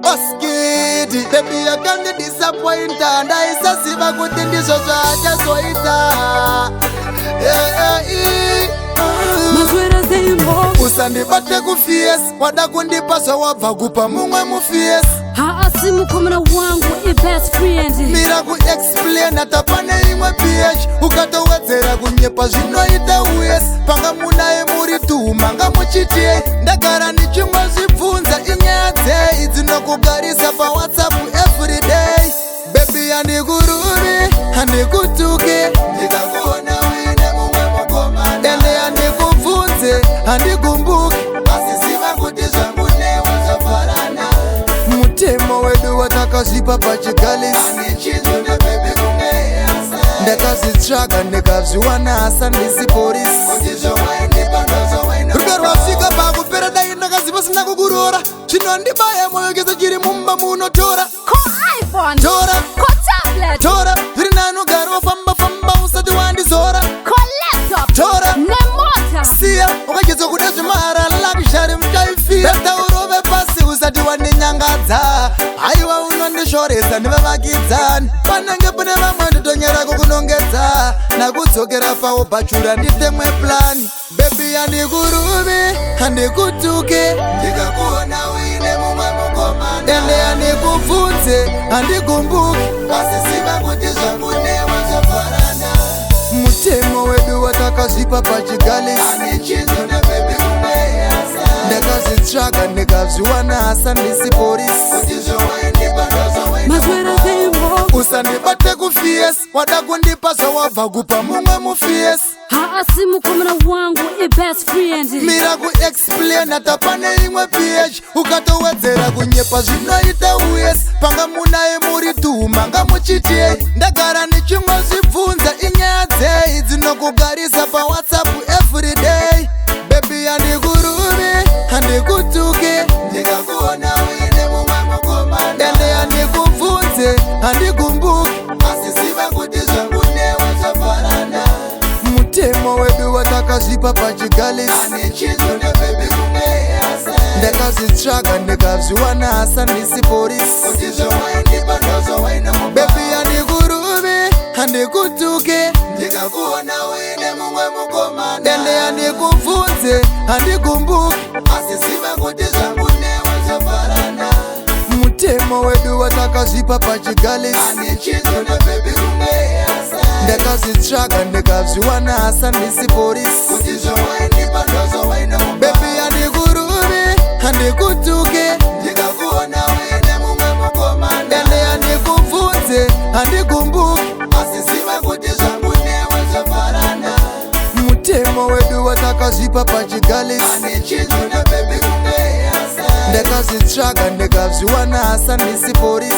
Oskidi, baby I can't disappoint and I say kuti ndizo zvachazoita. Usandibate kufies, wada kundipa wabva kupa mumwe mufies. Haasi mukomana wangu best friend. Mira ku explain atapane imwe ph. Ukatowedzera kunyepa zvinoita uyes. Panga munaye muri manga muchitie. Ndagara ndichimwe zvibvunza inyaya dzei dzinokugarisa pa WhatsApp everyday. Baby handikuruvi, handikutuke, ndikakuona uine mumwe mukomana. Ende handikubvunze, handikumbuki, asi ziva kuti zvangu newe zvafarana. Mutemo wedu watakazvipa pachigalisi. Ndakazvitsvaga ndikazviwana asa ndisi polisi. Rudo rwasvika pakupera dai ndakaziva sina kukurora. Zvinondibaya moyo kese chiri mumba munotora. iPhone, Tora, tablet, tora, zviri nanogara wafamba usati wandizora. laptop, Tora, nemota. siya ukachedza kuda zvimahara luxury muchaifira. Taurove pasi usati wandinyangadza. Haiwa unondishoresa nevavakidzani. Panenge pane vamwe nditonyera kukunongedza. Nakudzokera paubhachura nditemwe plani. Baby handikuruvi, handikutuke, ndikakuona uine mumwe mukomana. Ende handikubvunze, handikumbuki, asi ziva kuti zvangu newe zvafarana. Mutemo wedu watakazvipa pachigalisi. Ndakazvitsvaga ndikazviwana asa ndisi polisi. Usandibate kufies, wada kundipa wabva kupa mumwe mufies. Haasi mukomana wangu best friend. Mira ku explain atapane imwe ph. Ukatowedzera kunyepa zvinoita uyes. Panga munaye muri manga muchitie. Ndagara ndichimwe zvibvunza inyaya dzei dzinokugarisa pa WhatsApp everyday. Baby handikuruvi, handikutuke, ndikakuona uine mumwe mukomana. Ende handikubvunze, handikumbuki, asi ziva kuti zvangu newe zvafarana. Mutemo wedu watakazvipa pachigalisi. Ndakazvitsvaga ndikazviwana asa ndisi polisi. Baby handikuruvi, handikutuke, ndikakuona uine mumwe mukomana. Ende handikubvunze, handikumbuki, asi ziva kuti zvangu newe zvafarana. Mutemo wedu watakazvipa pachigalisi. Ndakazvitsvaga ndikazviwana asa ndisi polisi. Baby handikuruvi, handikutuke, ndikakuona uine mumwe mukomana. Ende handikubvunze, handikumbuki, asi ziva kuti zvangu newe zvafarana. Mutemo wedu watakazvipa pachigalisi. Ndakazvitsvaga ndikazviwana asa ndisi polisi.